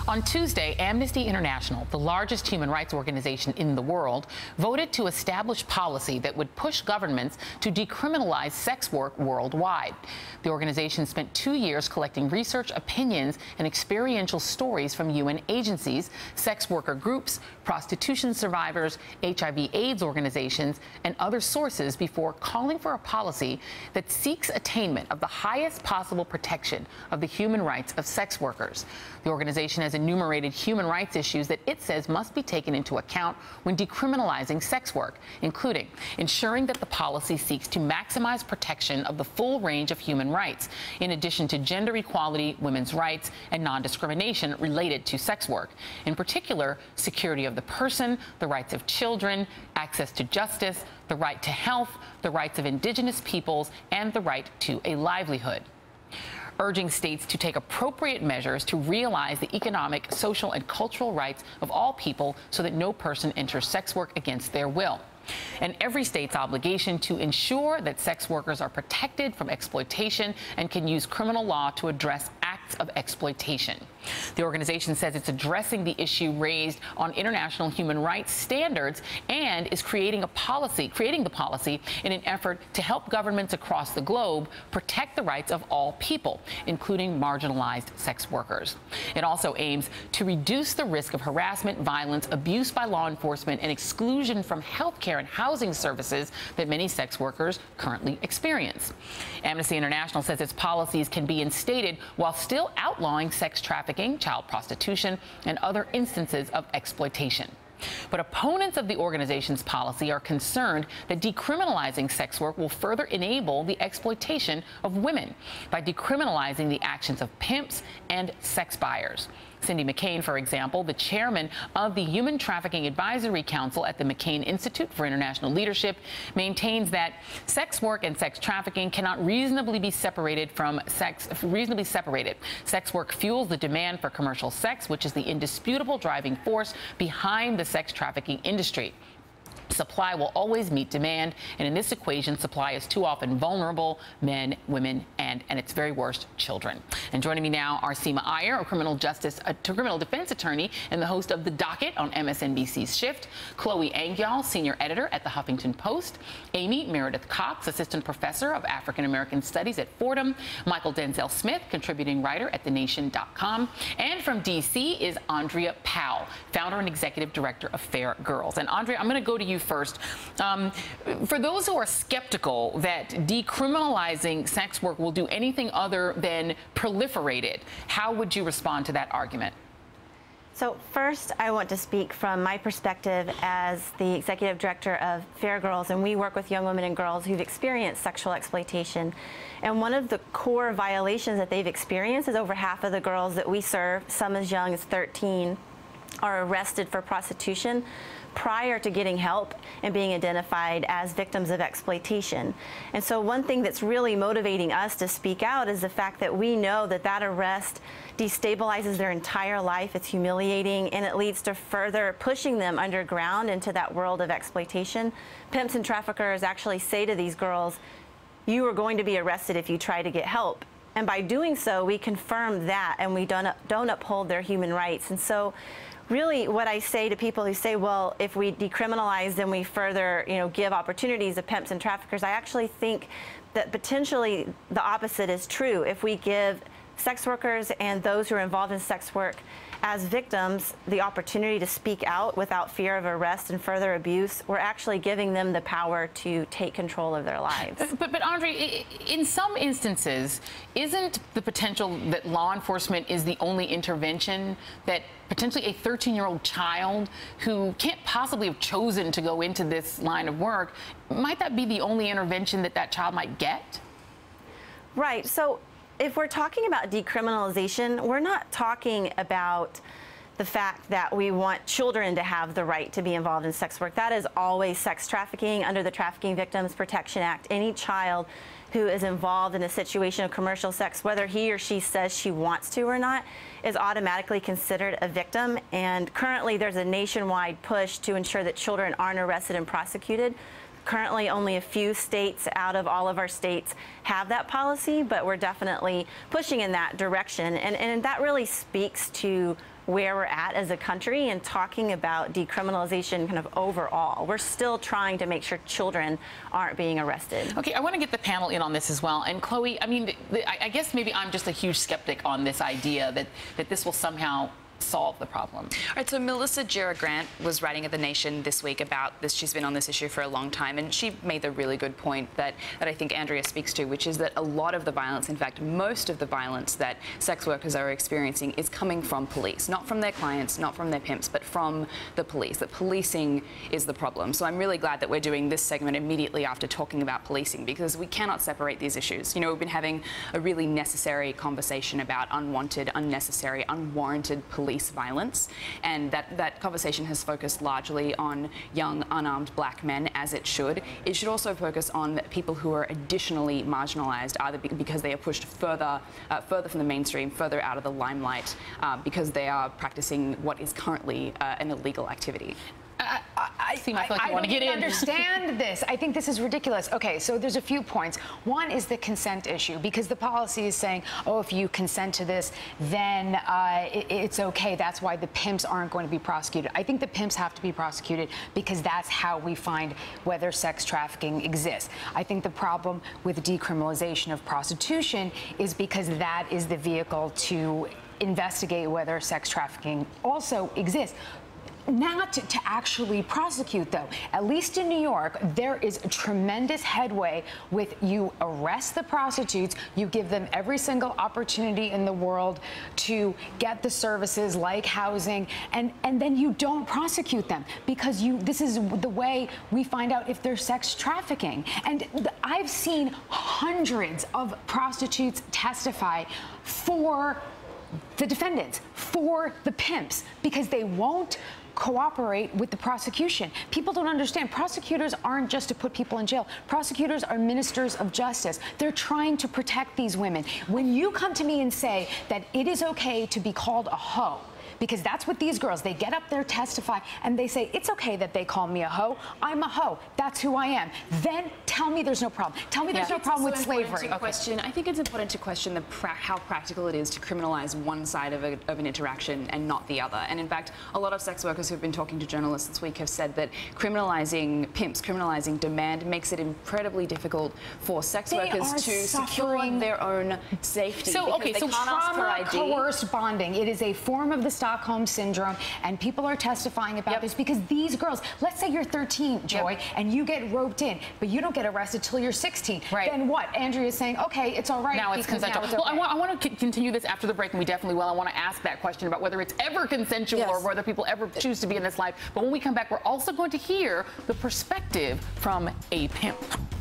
On Tuesday, Amnesty International, the largest human rights organization in the world, voted to establish policy that would push governments to decriminalize sex work worldwide. The organization spent 2 years collecting research, opinions, and experiential stories from UN agencies, sex worker groups, prostitution survivors, HIV/AIDS organizations, and other sources before calling for a policy that seeks attainment of the highest possible protection of the human rights of sex workers. The organization has enumerated human rights issues that it says must be taken into account when decriminalizing sex work, including ensuring that the policy seeks to maximize protection of the full range of human rights, in addition to gender equality, women's rights, and non-discrimination related to sex work. In particular, security of the person, the rights of children, access to justice, the right to health, the rights of indigenous peoples, and the right to a livelihood, urging states to take appropriate measures to realize the economic, social, and cultural rights of all people so that no person enters sex work against their will, and every state's obligation to ensure that sex workers are protected from exploitation and can use criminal law to address acts of exploitation. The organization says it's addressing the issue raised on international human rights standards and is creating the policy in an effort to help governments across the globe protect the rights of all people, including marginalized sex workers. It also aims to reduce the risk of harassment, violence, abuse by law enforcement, and exclusion from health care and housing services that many sex workers currently experience. Amnesty International says its policies can be instated while still outlawing sex trafficking, child prostitution, and other instances of exploitation. But opponents of the organization's policy are concerned that decriminalizing sex work will further enable the exploitation of women by decriminalizing the actions of pimps and sex buyers. Cindy McCain, for example, the chairman of the Human Trafficking Advisory Council at the McCain Institute for International Leadership, maintains that sex work and sex trafficking cannot reasonably be separated from sex. Sex work fuels the demand for commercial sex, which is the indisputable driving force behind the sex trafficking industry. Supply will always meet demand, and in this equation, supply is too often vulnerable: men, women, and its very worst, children. And joining me now are Seema Iyer, a criminal defense attorney and the host of The Docket on MSNBC's Shift; Chloe Angyal, senior editor at The Huffington Post; Amy Meredith Cox, assistant professor of African American Studies at Fordham; Michael Denzel Smith, contributing writer at TheNation.com; and from D.C. is Andrea Powell, founder and executive director of Fair Girls. And Andrea, I'm going to go to you first. For those who are skeptical that decriminalizing sex work will do anything other than proliferate it, how would you respond to that argument? So first, I want to speak from my perspective as the executive director of Fair Girls, and we work with young women and girls who've experienced sexual exploitation. And one of the core violations that they've experienced is over half of the girls that we serve, some as young as 13, are arrested for prostitution prior to getting help and being identified as victims of exploitation. And so one thing that's really motivating us to speak out is the fact that we know that that arrest destabilizes their entire life. It's humiliating, and it leads to further pushing them underground into that world of exploitation. Pimps and traffickers actually say to these girls, "You are going to be arrested if you try to get help." And by doing so, we confirm that, and we don't uphold their human rights. And so really what I say to people who say, well, if we decriminalize, then we further, give opportunities to pimps and traffickers, I actually think that potentially the opposite is true. If we give sex workers and those who are involved in sex work as victims the opportunity to speak out without fear of arrest and further abuse, we're actually giving them the power to take control of their lives. But Andre, in some instances, isn't the potential that law enforcement is the only intervention, that potentially a 13-year-old child who can't possibly have chosen to go into this line of work, might that be the only intervention that that child might get? Right. So if we're talking about decriminalization, we're not talking about the fact that we want children to have the right to be involved in sex work. That is always sex trafficking under the Trafficking Victims Protection Act. Any child who is involved in a situation of commercial sex, whether he or she says she wants to or not, is automatically considered a victim. And currently there's a nationwide push to ensure that children aren't arrested and prosecuted. Currently, only a few states out of all of our states have that policy, but we're definitely pushing in that direction. And that really speaks to where we're at as a country and talking about decriminalization kind of overall. We're still trying to make sure children aren't being arrested. Okay, I want to get the panel in on this as well. And Chloe, I mean, I guess maybe I'm just a huge skeptic on this idea that this will somehow solve the problem. All right, so Melissa Gira-Grant was writing at The Nation this week about this. She's been on this issue for a long time, and she made the really good point that I think Andrea speaks to, which is that a lot of the violence, in fact, most of the violence that sex workers are experiencing is coming from police, not from their clients, not from their pimps, but from the police. That policing is the problem. So I'm really glad that we're doing this segment immediately after talking about policing, because we cannot separate these issues. You know, we've been having a really necessary conversation about unwanted, unnecessary, unwarranted police violence, and that conversation has focused largely on young, unarmed black men, as it should. It should also focus on people who are additionally marginalized, either because they are pushed further from the mainstream, further out of the limelight, because they are practicing what is currently an illegal activity. I feel like you want to get in. I don't understand this. I think this is ridiculous. Okay, so there's a few points. One is the consent issue, because the policy is saying, oh, if you consent to this, then it's okay. That's why the pimps aren't going to be prosecuted. I think the pimps have to be prosecuted because that's how we find whether sex trafficking exists. I think the problem with decriminalization of prostitution is because that is the vehicle to investigate whether sex trafficking also exists. Not to actually prosecute, though. At least in New York, there is a tremendous headway with you arrest the prostitutes, you give them every single opportunity in the world to get the services like housing, and then you don't prosecute them because this is the way we find out if there's sex trafficking. And I've seen hundreds of prostitutes testify for the defendants, for the pimps, because they won't cooperate with the prosecution. People don't understand. Prosecutors aren't just to put people in jail. Prosecutors are ministers of justice. They're trying to protect these women. When you come to me and say that it is okay to be called a hoe, because that's what these girls, they get up there, testify, and they say, it's okay that they call me a hoe. I'm a hoe. That's who I am. Then tell me there's no problem. Tell me there's no problem with slavery. I think it's important to question how practical it is to criminalize one side of an interaction and not the other. And in fact, a lot of sex workers who've been talking to journalists this week have said that criminalizing pimps, criminalizing demand, makes it incredibly difficult for sex workers to secure their own safety. So, okay, so trauma coerced bonding, it is a form of the Stockholm syndrome, and people are testifying about this because these girls, let's say you're 13, Joy, and you get roped in, but you don't get arrested till you're 16. Right. Then what? Andrea's saying, okay, it's all right. Now it's consensual. Okay. Well, I want to continue this after the break, and we definitely will. I want to ask that question about whether it's ever consensual or whether people ever choose to be in this life. But when we come back, we're also going to hear the perspective from a pimp.